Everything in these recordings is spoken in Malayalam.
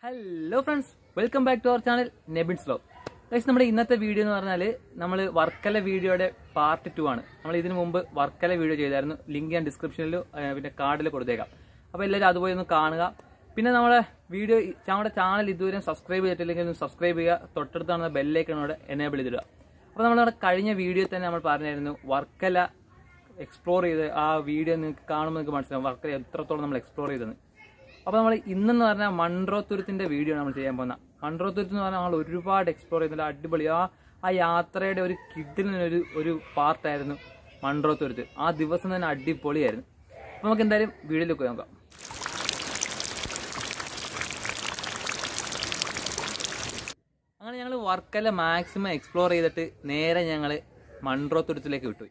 Hello friends, welcome back to our channel Nebin's vlog. Guys, നമ്മുടെ ഇന്നത്തെ വീഡിയോ എന്ന് പറഞ്ഞാൽ നമ്മൾ വർക്കല വീഡിയോയുടെ പാർട്ട് 2 ആണ്. നമ്മൾ ഇതിനു മുമ്പ് വർക്കല വീഡിയോ ചെയ്തായിരുന്നു. ലിങ്ക് ഞാൻ ഡിസ്ക്രിപ്ഷനിലും പിന്നെ കാർഡിൽ കൊടുത്തേക്കാം. അപ്പോൾ എല്ലാവരും അതുപോലെ ഒന്ന് കാണുക. പിന്നെ നമ്മുടെ ചാനൽ ഇതുവരെ സബ്സ്ക്രൈബ് ചെയ്തിട്ടില്ലെങ്കിൽ ഒന്ന് സബ്സ്ക്രൈബ് ചെയ്യുക. തൊട്ടടുത്താണ് ബെല്ലൈക്കണോടെ എനേബിൾ ചെയ്തിടുക. അപ്പോൾ നമ്മുടെ കഴിഞ്ഞ വീഡിയോയിൽ തന്നെ നമ്മൾ പറഞ്ഞായിരുന്നു വർക്കല എക്സ്പ്ലോർ ചെയ്ത് ആ വീഡിയോ നിങ്ങൾക്ക് കാണുമ്പോൾ നിങ്ങൾക്ക് മനസ്സിലാവും വർക്കല എത്രത്തോളം നമ്മൾ എക്സ്പ്ലോർ ചെയ്തെന്ന്. അപ്പോൾ നമ്മൾ ഇന്നെന്ന് പറഞ്ഞാൽ മൺട്രോത്തുരുത്തിൻ്റെ വീഡിയോ നമ്മൾ ചെയ്യാൻ പോകുന്ന. മൺട്രോത്തുരുത്ത് എന്ന് പറഞ്ഞാൽ നമ്മൾ ഒരുപാട് എക്സ്പ്ലോർ ചെയ്യുന്നില്ല. അടിപൊളി ആ യാത്രയുടെ ഒരു കിഡിലിനൊരു പാർട്ടായിരുന്നു മൺട്രോത്തുരുത്ത്. ആ ദിവസം തന്നെ അടിപൊളിയായിരുന്നു. അപ്പോൾ നമുക്ക് എന്തായാലും വീഡിയോയിലേക്ക് നോക്കാം. അങ്ങനെ ഞങ്ങൾ വർക്കല മാക്സിമം എക്സ്പ്ലോർ ചെയ്തിട്ട് നേരെ ഞങ്ങൾ മൺട്രോത്തുരുത്തിലേക്ക് വിട്ടു.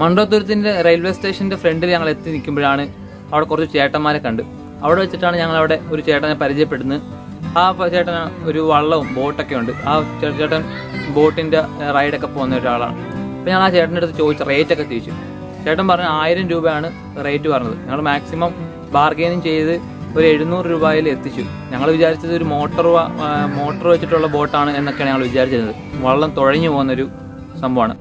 മൺട്രോത്തുരുത്തിൻ്റെ റെയിൽവേ സ്റ്റേഷൻ്റെ ഫ്രണ്ടിൽ ഞങ്ങൾ എത്തി നിൽക്കുമ്പോഴാണ് അവിടെ കുറച്ച് ചേട്ടന്മാരെ കണ്ട്. അവിടെ വെച്ചിട്ടാണ് ഞങ്ങൾ അവിടെ ഒരു ചേട്ടനെ പരിചയപ്പെടുന്നത്. ആ ചേട്ടൻ ഒരു വള്ളവും ബോട്ടൊക്കെ ഉണ്ട്. ആ ചേട്ടൻ ബോട്ടിൻ്റെ റൈഡൊക്കെ പോകുന്ന ഒരാളാണ്. അപ്പോൾ ഞങ്ങൾ ആ ചേട്ടൻ്റെ അടുത്ത് ചോദിച്ച റേറ്റൊക്കെ ചോദിച്ചു. ചേട്ടൻ പറഞ്ഞ 1000 രൂപയാണ് റേറ്റ് പറഞ്ഞത്. ഞങ്ങൾ മാക്സിമം ബാർഗെയിനിങ് ചെയ്ത് ഒരു 700 രൂപയിൽ എത്തിച്ചു. ഞങ്ങൾ വിചാരിച്ചത് ഒരു മോട്ടർ വെച്ചിട്ടുള്ള ബോട്ടാണ് എന്നൊക്കെയാണ് ഞങ്ങൾ വിചാരിച്ചിരുന്നത്. വള്ളം തുഴഞ്ഞു പോകുന്നൊരു സംഭവമാണ്.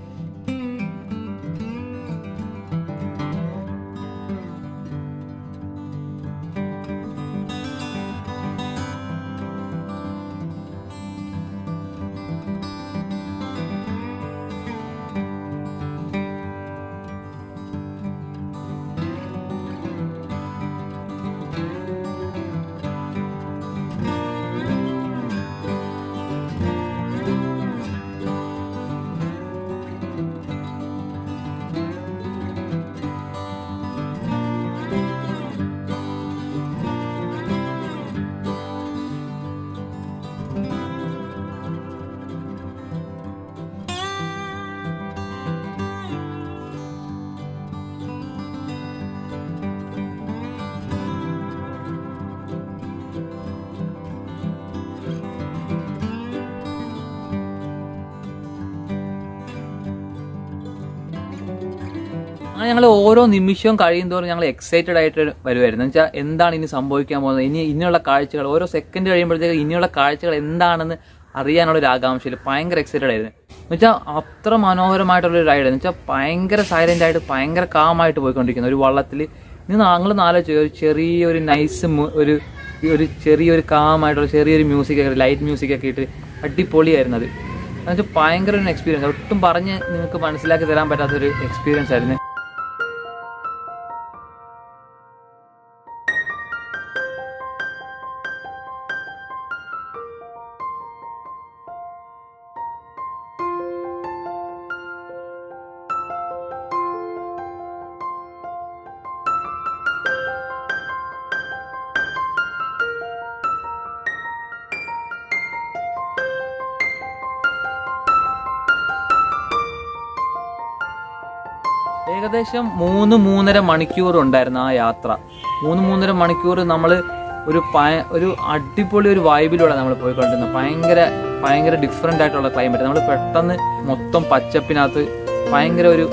അങ്ങനെ ഞങ്ങൾ ഓരോ നിമിഷവും കഴിയുന്തോറും ഞങ്ങൾ എക്സൈറ്റഡ് ആയിട്ട് വരുമായിരുന്നു. എന്ന് വെച്ചാൽ എന്താണ് ഇനി സംഭവിക്കാൻ പോകുന്നത്, ഇനിയുള്ള കാഴ്ചകൾ, ഓരോ സെക്കൻഡ് കഴിയുമ്പോഴത്തേക്ക് ഇനിയുള്ള കാഴ്ചകൾ എന്താണെന്ന് അറിയാനുള്ളൊരു ആകാംക്ഷയിൽ ഭയങ്കര എക്സൈറ്റഡ് ആയിരുന്നു. എന്ന് വെച്ചാൽ അത്ര മനോഹരമായിട്ടുള്ളൊരു റൈഡ്. എന്ന് വെച്ചാൽ ഭയങ്കര സൈലൻ്റ് ആയിട്ട് ഭയങ്കര കാമായിട്ട് പോയിക്കൊണ്ടിരിക്കുന്നു ഒരു വള്ളത്തിൽ. ഇനി ഞങ്ങൾ നാലോചിച്ചു ചെറിയൊരു നൈസ് ഒരു ചെറിയൊരു കാമായിട്ടുള്ള ചെറിയൊരു മ്യൂസിക്കൊക്കെ, ലൈറ്റ് മ്യൂസിക്കൊക്കെ ഇട്ട് അടിപൊളിയായിരുന്നു അത്. എന്നുവെച്ചാൽ ഭയങ്കര ഒരു എക്സ്പീരിയൻസ്, ഒട്ടും പറഞ്ഞ് നിങ്ങൾക്ക് മനസ്സിലാക്കി തരാൻ പറ്റാത്തൊരു എക്സ്പീരിയൻസ് ആയിരുന്നു. ഏകദേശം 3-3.5 മണിക്കൂർ ഉണ്ടായിരുന്നു ആ യാത്ര. 3-3.5 മണിക്കൂർ നമ്മൾ ഒരു അടിപൊളി ഒരു വൈബിലൂടെ നമ്മൾ പോയിക്കൊണ്ടിരുന്നത്. ഭയങ്കര ഡിഫറെൻ്റ് ആയിട്ടുള്ള ക്ലൈമറ്റ്. നമ്മൾ പെട്ടെന്ന് മൊത്തം പച്ചപ്പിനകത്ത് ഭയങ്കര ഒരു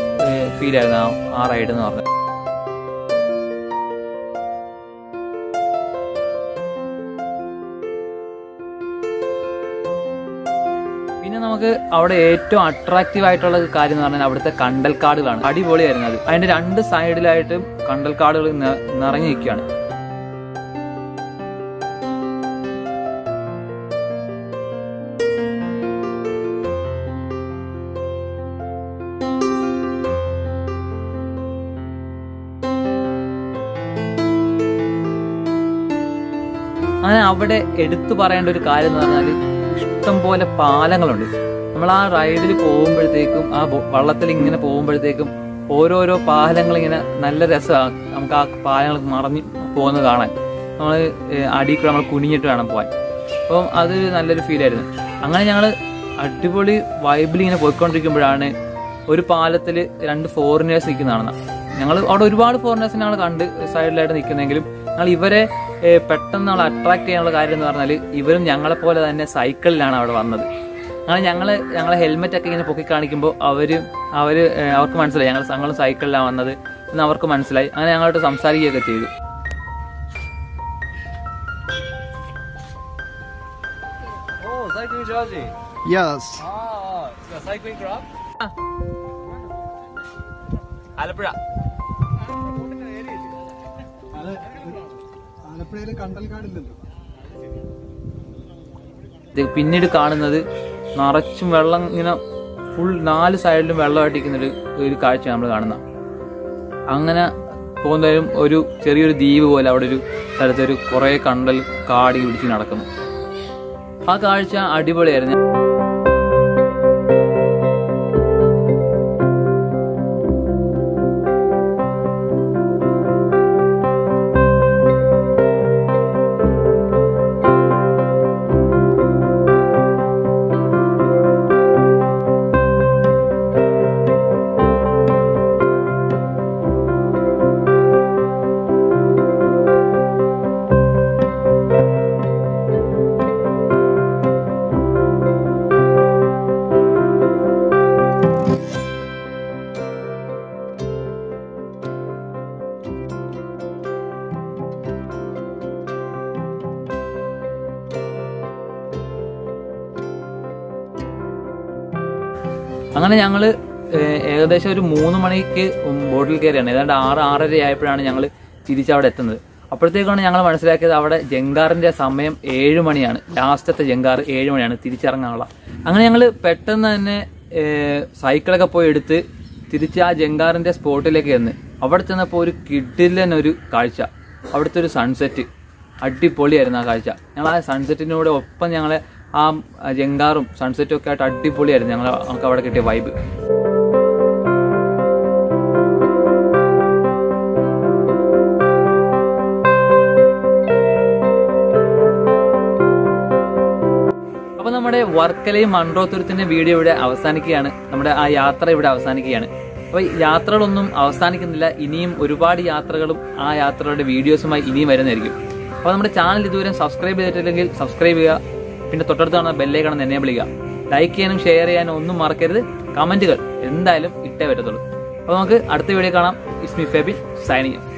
ഫീലായിരുന്നു ആ റൈഡ് എന്ന് പറഞ്ഞത്. പിന്നെ നമുക്ക് അവിടെ ഏറ്റവും അട്രാക്റ്റീവ് ആയിട്ടുള്ള കാര്യം എന്ന് പറഞ്ഞാൽ അവിടുത്തെ കണ്ടൽക്കാടുകളാണ്. അടിപൊളിയായിരുന്നു അത്. അതിന്റെ 2 സൈഡിലായിട്ടും കണ്ടൽക്കാടുകൾ നിറഞ്ഞു നിൽക്കുകയാണ്. അങ്ങനെ അവിടെ എടുത്തു പറയേണ്ട ഒരു കാര്യം എന്ന് പറഞ്ഞാൽ ഇഷ്ടംപോലെ പാലങ്ങളുണ്ട്. നമ്മൾ ആ റൈഡിൽ പോകുമ്പോഴത്തേക്കും ആ വള്ളത്തിൽ ഇങ്ങനെ പോകുമ്പോഴത്തേക്കും ഓരോരോ പാലങ്ങൾ ഇങ്ങനെ നല്ല രസമാണ്. നമുക്ക് ആ പാലങ്ങൾ മറഞ്ഞു പോകുന്നത് കാണാൻ. നമ്മൾ അടിയിൽ നമ്മൾ കുനിഞ്ഞിട്ട് വേണം പോകാൻ. അപ്പം അത് നല്ലൊരു ഫീലായിരുന്നു. അങ്ങനെ ഞങ്ങൾ അടിപൊളി വൈബിൽ ഇങ്ങനെ പോയിക്കൊണ്ടിരിക്കുമ്പോഴാണ് ഒരു പാലത്തിൽ 2 ഫോറിനേഴ്സ് നിൽക്കുന്നതാണ്. ഞങ്ങൾ അവിടെ ഒരുപാട് ഫോറിനേഴ്സിനെ ഞങ്ങൾ കണ്ട് സൈഡിലായിട്ട് നിൽക്കുന്നെങ്കിലും ഞങ്ങൾ ഇവരെ പെട്ടെന്ന് നമ്മൾ അട്രാക്ട് ചെയ്യാനുള്ള കാര്യം എന്ന് പറഞ്ഞാൽ ഇവരും ഞങ്ങളെപ്പോലെ തന്നെ സൈക്കിളിലാണ് അവിടെ വന്നത്. അങ്ങനെ ഞങ്ങളെ ഹെൽമെറ്റ് ഒക്കെ ഇങ്ങനെ പൊക്കി കാണിക്കുമ്പോൾ അവർക്ക് മനസ്സിലായി ഞങ്ങൾ സൈക്കിളിലാണ് വന്നത് എന്ന് അവർക്ക് മനസ്സിലായി. അങ്ങനെ ഞങ്ങളോട് സംസാരിക്കുകയൊക്കെ ചെയ്തു. ആലപ്പുഴ പിന്നീട് കാണുന്നത് നിറച്ചും വെള്ളം ഇങ്ങനെ ഫുൾ 4 സൈഡിലും വെള്ളമായിട്ടിരിക്കുന്ന ഒരു കാഴ്ച നമ്മൾ കാണുന്ന. അങ്ങനെ പോകുന്നതിലും ഒരു ചെറിയൊരു ദ്വീപ് പോലെ അവിടെ ഒരു സ്ഥലത്തൊരു കുറെ കണ്ടൽ കാടി പിടിച്ച് നടക്കുന്നു. ആ കാഴ്ച അടിപൊളിയായിരുന്നു. അങ്ങനെ ഞങ്ങൾ ഏകദേശം ഒരു 3 മണിക്ക് ബോട്ടിൽ കയറിയാണ്. ഏതാണ്ട് 6-6:30 ആയപ്പോഴാണ് ഞങ്ങൾ തിരിച്ചവിടെ എത്തുന്നത്. അപ്പോഴത്തേക്കാണ് ഞങ്ങൾ മനസ്സിലാക്കിയത് അവിടെ ജങ്കാറിന്റെ സമയം 7 മണിയാണ്. ലാസ്റ്റത്തെ ജങ്കാർ 7 മണിയാണ് തിരിച്ചിറങ്ങാനുള്ള. അങ്ങനെ ഞങ്ങൾ പെട്ടെന്ന് തന്നെ സൈക്കിളൊക്കെ പോയി എടുത്ത് തിരിച്ച് ആ ജങ്കാറിന്റെ സ്പോട്ടിലേക്ക് ചെന്ന് അവിടെ ചെന്നപ്പോൾ ഒരു കിടിലനൊരു കാഴ്ച. അവിടുത്തെ ഒരു സൺസെറ്റ് അടിപൊളിയായിരുന്നു ആ കാഴ്ച. ഞങ്ങൾ ആ സൺസെറ്റിനോട് ഒപ്പം ഞങ്ങളെ ആ ജങ്കാറും സൺസെറ്റും ഒക്കെ ആയിട്ട് അടിപൊളിയായിരുന്നു നമുക്ക് അവിടെ കിട്ടിയ വൈബ്. അപ്പൊ നമ്മുടെ വർക്കലയും മൺട്രോത്തുരുത്തിന്റെ വീഡിയോ ഇവിടെ അവസാനിക്കുകയാണ്. നമ്മുടെ ആ യാത്ര ഇവിടെ അവസാനിക്കുകയാണ്. അപ്പൊ യാത്രകളൊന്നും അവസാനിക്കുന്നില്ല. ഇനിയും ഒരുപാട് യാത്രകളും ആ യാത്രകളുടെ വീഡിയോസുമായി ഇനിയും വരുന്നതായിരിക്കും. അപ്പൊ നമ്മുടെ ചാനൽ ഇതുവരെ സബ്സ്ക്രൈബ് ചെയ്തിട്ടില്ലെങ്കിൽ സബ്സ്ക്രൈബ് ചെയ്യുക. പിന്നെ തൊട്ടടുത്താണ് ബെല്ലൈക്കൺ എനേബിൾ ചെയ്യുക. ലൈക്ക് ചെയ്യാനും ഷെയർ ചെയ്യാനും ഒന്നും മറക്കരുത്. കമന്റുകൾ എന്തായാലും ഇട്ടേ പറ്റത്തുള്ളൂ. അപ്പോൾ നമുക്ക് അടുത്ത വീഡിയോ കാണാം. It's me Febin signing off.